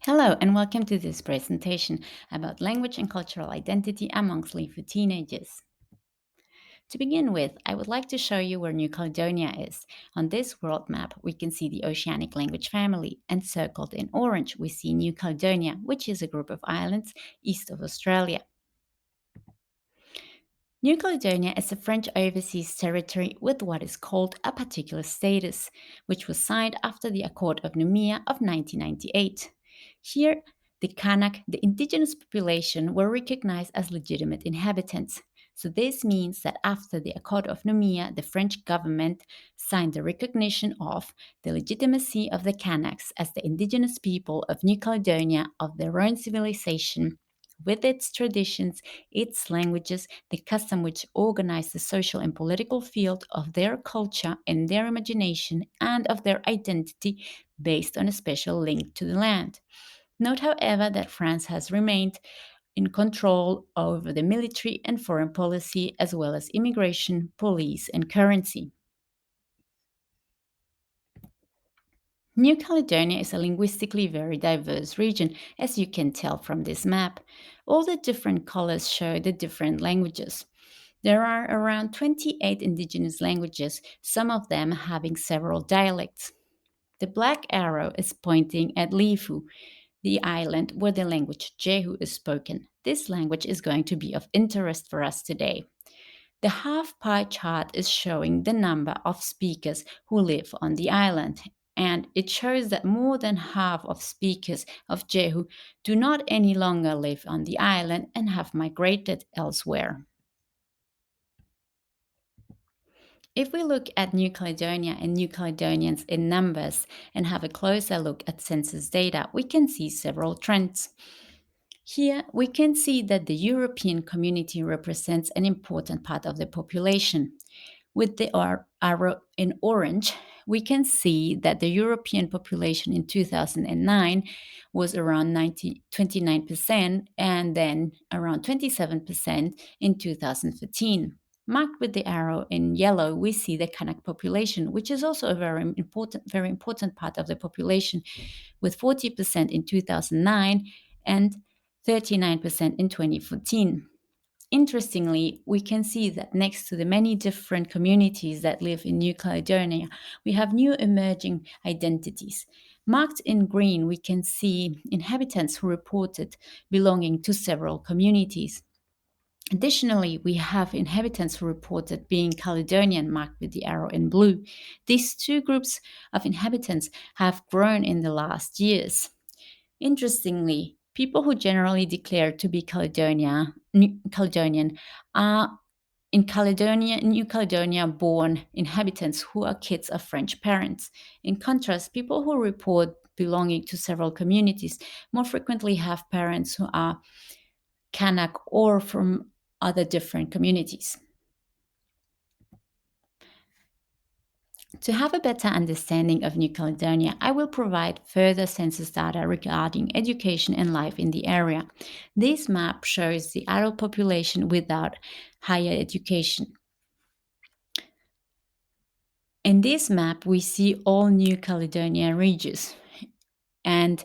Hello, and welcome to this presentation about language and cultural identity amongst Lifou teenagers. To begin with, I would like to show you where New Caledonia is. On this world map, we can see the oceanic language family, and circled in orange, we see New Caledonia, which is a group of islands east of Australia. New Caledonia is a French overseas territory with what is called a particular status, which was signed after the Accord of Noumea of 1998. Here, the Kanak, the indigenous population, were recognized as legitimate inhabitants. So, this means that after the Accord of Noumea, the French government signed the recognition of the legitimacy of the Kanaks as the indigenous people of New Caledonia of their own civilization, with its traditions, its languages, the custom which organized the social and political field of their culture and their imagination and of their identity based on a special link to the land. Note, however, that France has remained in control over the military and foreign policy, as well as immigration, police, and currency. New Caledonia is a linguistically very diverse region, as you can tell from this map. All the different colors show the different languages. There are around 28 indigenous languages, some of them having several dialects. The black arrow is pointing at Lifou, the island where the language Jehu is spoken. This language is going to be of interest for us today. The half pie chart is showing the number of speakers who live on the island, and it shows that more than half of speakers of Jehu do not any longer live on the island and have migrated elsewhere. If we look at New Caledonia and New Caledonians in numbers and have a closer look at census data, we can see several trends. Here, we can see that the European community represents an important part of the population. With the arrow in orange, we can see that the European population in 2009 was around 29% and then around 27% in 2015. Marked with the arrow in yellow, we see the Kanak population, which is also a very important part of the population, with 40% in 2009 and 39% in 2014. Interestingly, we can see that next to the many different communities that live in New Caledonia, we have new emerging identities. Marked in green, we can see inhabitants who reported belonging to several communities. Additionally, we have inhabitants who reported being Caledonian, marked with the arrow in blue. These two groups of inhabitants have grown in the last years. Interestingly, people who generally declare to be Caledonian are in Caledonia, New Caledonia born inhabitants who are kids of French parents. In contrast, people who report belonging to several communities more frequently have parents who are Kanak or from other different communities. To have a better understanding of New Caledonia, I will provide further census data regarding education and life in the area. This map shows the adult population without higher education. In this map, we see all New Caledonia regions, and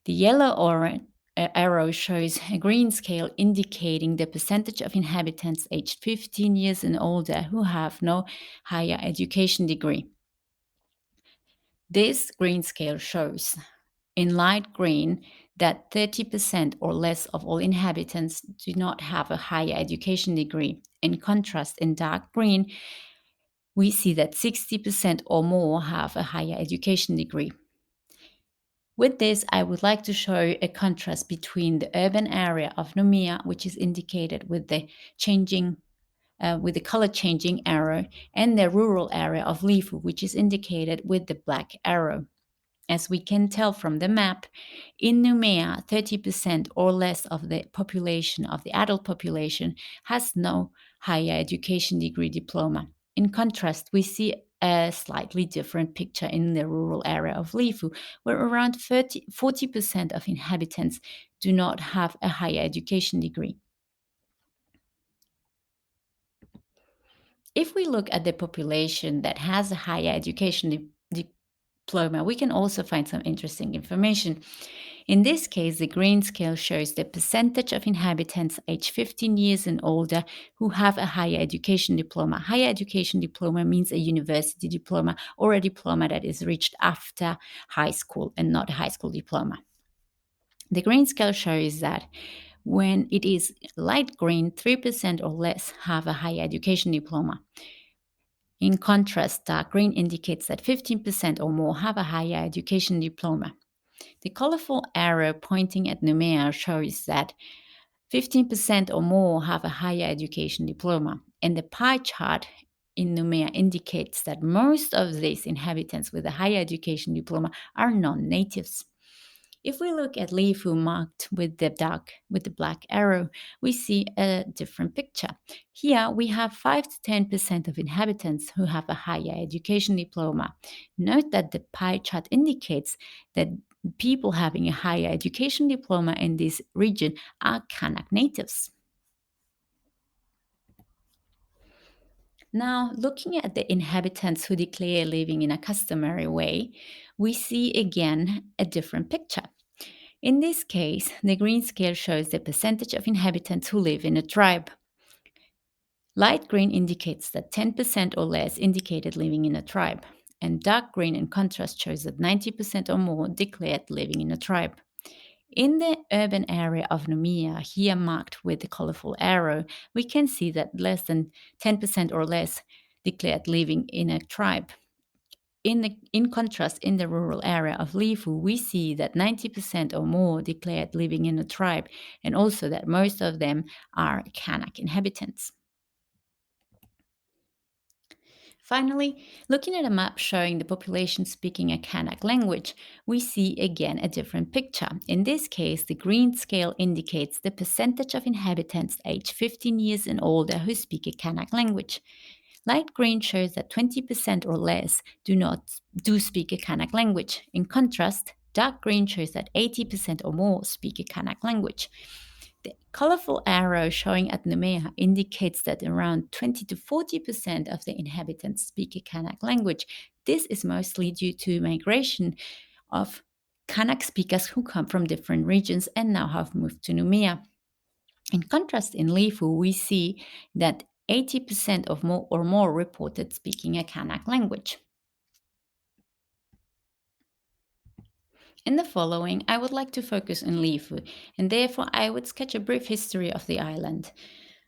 the yellow arrow shows a green scale indicating the percentage of inhabitants aged 15 years and older who have no higher education degree. This green scale shows in light green that 30% or less of all inhabitants do not have a higher education degree. In contrast, in dark green, we see that 60% or more have a higher education degree. With this, I would like to show a contrast between the urban area of Noumea, which is indicated with the color changing arrow, and the rural area of Lifou, which is indicated with the black arrow. As we can tell from the map, in Noumea, 30% or less of the population, of the adult population, has no higher education degree diploma. In contrast, we see a slightly different picture in the rural area of Lifou, where around 40% of inhabitants do not have a higher education degree. If we look at the population that has a higher education diploma, we can also find some interesting information. In this case, the green scale shows the percentage of inhabitants aged 15 years and older who have a higher education diploma. Higher education diploma means a university diploma or a diploma that is reached after high school and not a high school diploma. The green scale shows that when it is light green, 3% or less have a higher education diploma. In contrast, dark green indicates that 15% or more have a higher education diploma. The colorful arrow pointing at Numea shows that 15% or more have a higher education diploma, and the pie chart in Numea indicates that most of these inhabitants with a higher education diploma are non-natives. If we look at Lifou marked with the black arrow, we see a different picture. Here we have 5 to 10% of inhabitants who have a higher education diploma. Note that the pie chart indicates that people having a higher education diploma in this region are Kanak natives. Now, looking at the inhabitants who declare living in a customary way, we see again a different picture. In this case, the green scale shows the percentage of inhabitants who live in a tribe. Light green indicates that 10% or less indicated living in a tribe, and dark green in contrast shows that 90% or more declared living in a tribe. In the urban area of Numia, here marked with the colorful arrow, we can see that less than 10% or less declared living in a tribe. In contrast, in the rural area of Lifou, we see that 90% or more declared living in a tribe, and also that most of them are Kanak inhabitants. Finally, looking at a map showing the population speaking a Kanak language, we see again a different picture. In this case, the green scale indicates the percentage of inhabitants aged 15 years and older who speak a Kanak language. Light green shows that 20% or less do speak a Kanak language. In contrast, dark green shows that 80% or more speak a Kanak language. The colorful arrow showing at Numea indicates that around 20 to 40% of the inhabitants speak a Kanak language. This is mostly due to migration of Kanak speakers who come from different regions and now have moved to Numea. In contrast, in Lifou, we see that 80% of more or more reported speaking a Kanak language. In the following, I would like to focus on Lifou, and therefore I would sketch a brief history of the island,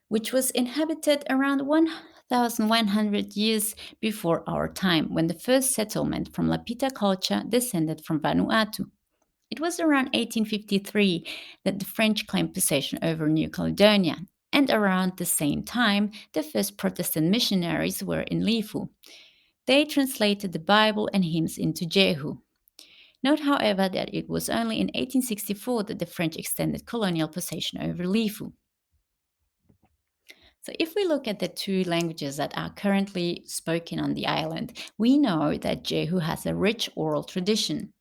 which was inhabited around 1,100 years before our time, when the first settlement from Lapita culture descended from Vanuatu. It was around 1853 that the French claimed possession over New Caledonia, and around the same time, the first Protestant missionaries were in Lifou. They translated the Bible and hymns into Jehu. Note, however, that it was only in 1864 that the French extended colonial possession over Lifou. So, if we look at the two languages that are currently spoken on the island, we know that Jehu has a rich oral tradition.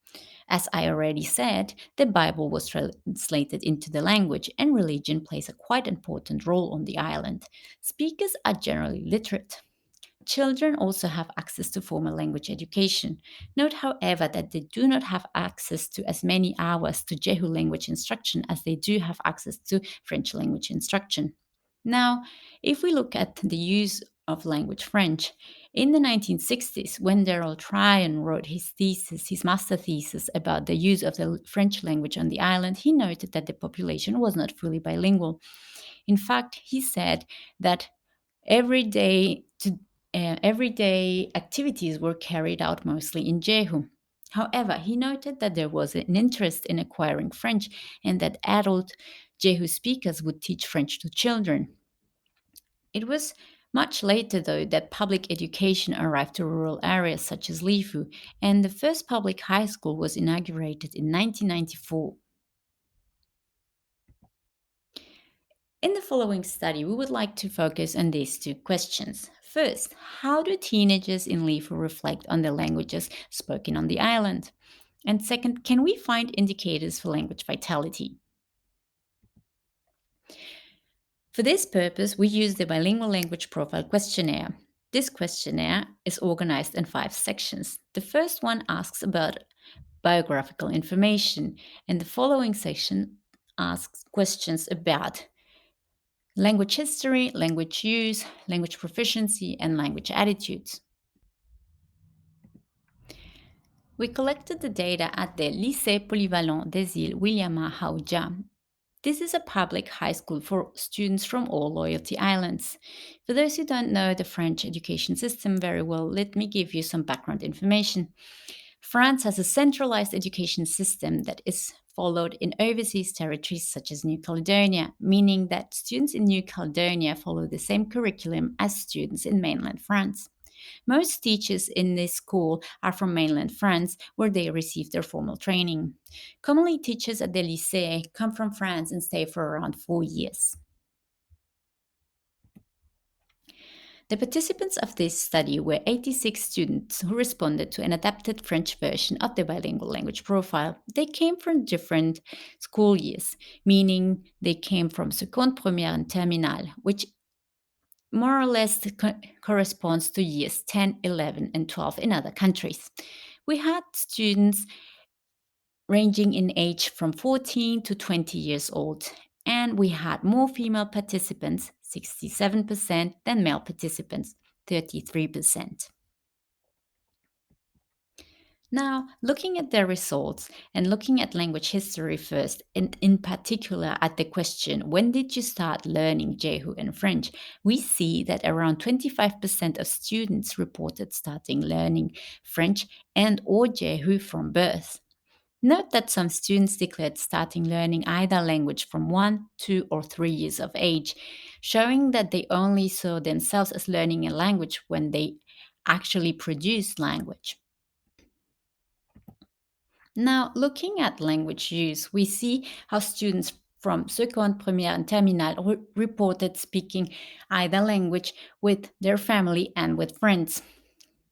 As I already said, the Bible was translated into the language, and religion plays a quite important role on the island. Speakers are generally literate. Children also have access to formal language education. Note, however, that they do not have access to as many hours to Jehu language instruction as they do have access to French language instruction. Now, if we look at the use of language French, in the 1960s, when Daryl Tryon wrote his master thesis about the use of the French language on the island, he noted that the population was not fully bilingual. In fact, he said that everyday activities were carried out mostly in Jehu. However, he noted that there was an interest in acquiring French and that adult Jehu speakers would teach French to children. It was much later, though, that public education arrived to rural areas such as Lifou, and the first public high school was inaugurated in 1994. In the following study, we would like to focus on these two questions. First, how do teenagers in Lifou reflect on the languages spoken on the island? And second, can we find indicators for language vitality? For this purpose, we use the Bilingual Language Profile Questionnaire. This questionnaire is organized in 5 sections. The first one asks about biographical information, and the following section asks questions about language history, language use, language proficiency, and language attitudes. We collected the data at the Lycée Polyvalent des Îles Williama Hauja. This is a public high school for students from all Loyalty Islands. For those who don't know the French education system very well, let me give you some background information. France has a centralized education system that is followed in overseas territories such as New Caledonia, meaning that students in New Caledonia follow the same curriculum as students in mainland France. Most teachers in this school are from mainland France, where they receive their formal training. Commonly, teachers at the lycée come from France and stay for around 4 years. The participants of this study were 86 students who responded to an adapted French version of the bilingual language profile. They came from different school years, meaning they came from seconde, première, and terminale, which more or less corresponds to years 10, 11, and 12 in other countries. We had students ranging in age from 14 to 20 years old, and we had more female participants, 67%, than male participants, 33%. Now, looking at their results and looking at language history first, and in particular at the question, when did you start learning Jehu and French? We see that around 25% of students reported starting learning French and or Jehu from birth. Note that some students declared starting learning either language from 1, 2, or 3 years of age, showing that they only saw themselves as learning a language when they actually produced language. Now, looking at language use, we see how students from seconde, première, and terminale reported speaking either language with their family and with friends.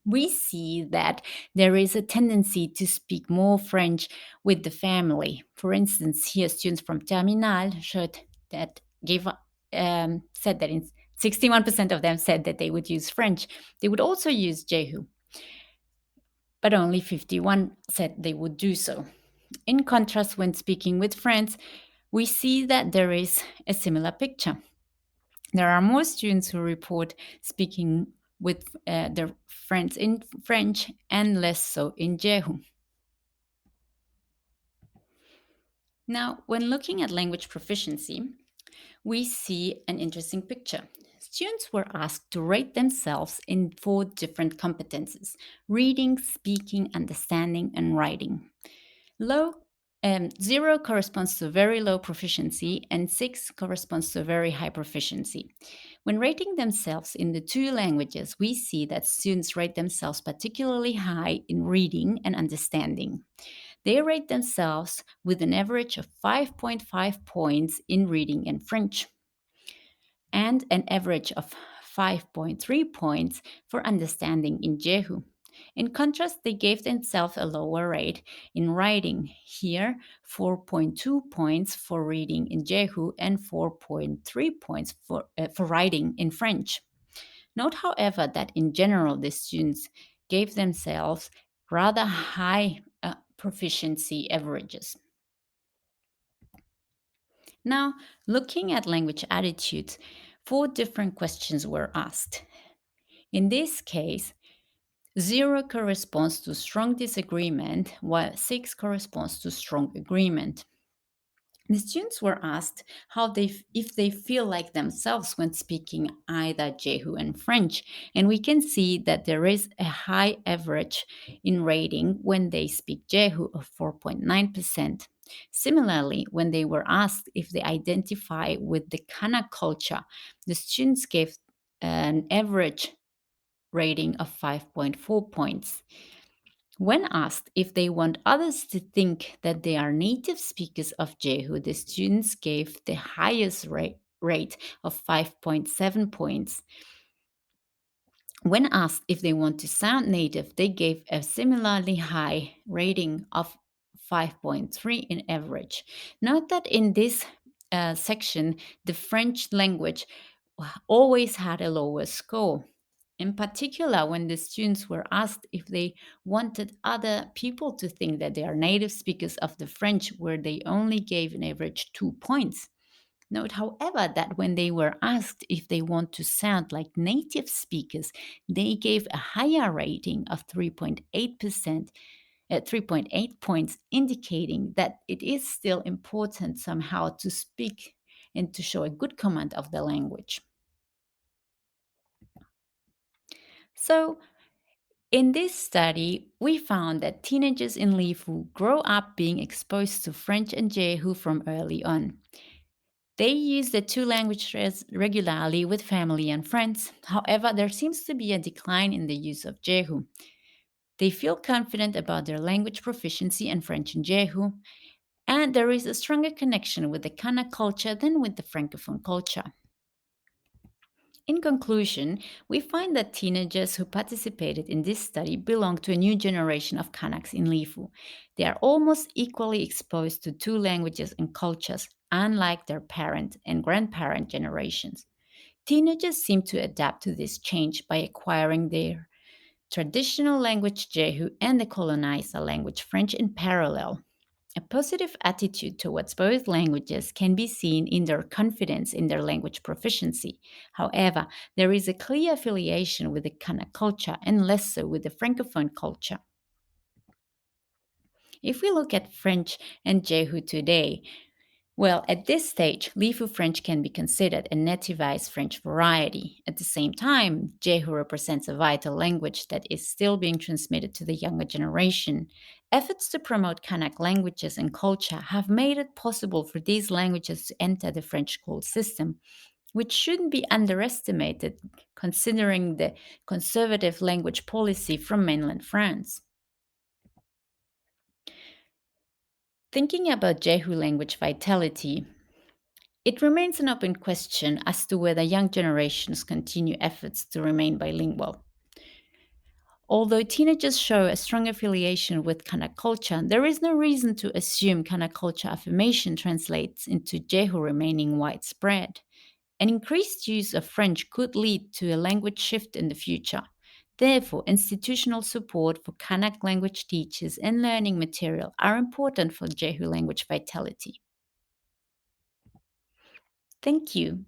We see that there is a tendency to speak more French with the family. For instance, here students from terminale showed that said that 61% of them said that they would use French. They would also use Jehu, but only 51 said they would do so. In contrast, when speaking with friends, we see that there is a similar picture. There are more students who report speaking with their friends in French and less so in Jehu. Now, when looking at language proficiency, we see an interesting picture. Students were asked to rate themselves in 4 different competences: reading, speaking, understanding, and writing. 0 corresponds to very low proficiency, and 6 corresponds to very high proficiency. When rating themselves in the 2 languages, we see that students rate themselves particularly high in reading and understanding. They rate themselves with an average of 5.5 points in reading and French, and an average of 5.3 points for understanding in Jehu. In contrast, they gave themselves a lower rate in writing. Here, 4.2 points for reading in Jehu and 4.3 points for writing in French. Note, however, that in general, the students gave themselves rather high proficiency averages. Now, looking at language attitudes, 4 different questions were asked. In this case, 0 corresponds to strong disagreement, while 6 corresponds to strong agreement. The students were asked if they feel like themselves when speaking either Jehu and French, and we can see that there is a high average in rating when they speak Jehu of 4.9%. Similarly, when they were asked if they identify with the Kana culture, the students gave an average rating of 5.4 points. When asked if they want others to think that they are native speakers of Jehu, the students gave the highest rate of 5.7 points. When asked if they want to sound native, they gave a similarly high rating of 5.3 in average. Note that in this section, the French language always had a lower score. In particular, when the students were asked if they wanted other people to think that they are native speakers of the French, where they only gave an average 2 points. Note, however, that when they were asked if they want to sound like native speakers, they gave a higher rating of 3.8%, at 3.8 points, indicating that it is still important somehow to speak and to show a good command of the language. So, in this study, we found that teenagers in Lifou grow up being exposed to French and Jehu from early on. They use the two languages regularly with family and friends. However, there seems to be a decline in the use of Jehu. They feel confident about their language proficiency in French and Jehu, and there is a stronger connection with the Kana culture than with the Francophone culture. In conclusion, we find that teenagers who participated in this study belong to a new generation of Kanaks in Lifou. They are almost equally exposed to two languages and cultures, unlike their parent and grandparent generations. Teenagers seem to adapt to this change by acquiring their traditional language Jehu and the colonizer language French in parallel. A positive attitude towards both languages can be seen in their confidence in their language proficiency. However, there is a clear affiliation with the Kana culture and less so with the Francophone culture. If we look at French and Jehu today, well, at this stage, Lifou French can be considered a nativized French variety. At the same time, Jehu represents a vital language that is still being transmitted to the younger generation. Efforts to promote Kanak languages and culture have made it possible for these languages to enter the French school system, which shouldn't be underestimated considering the conservative language policy from mainland France. Thinking about Jehu language vitality, it remains an open question as to whether young generations continue efforts to remain bilingual. Although teenagers show a strong affiliation with Kanak culture, there is no reason to assume Kanak culture affirmation translates into Jehu remaining widespread. An increased use of French could lead to a language shift in the future. Therefore, institutional support for Kanak language teachers and learning material are important for Jehu language vitality. Thank you.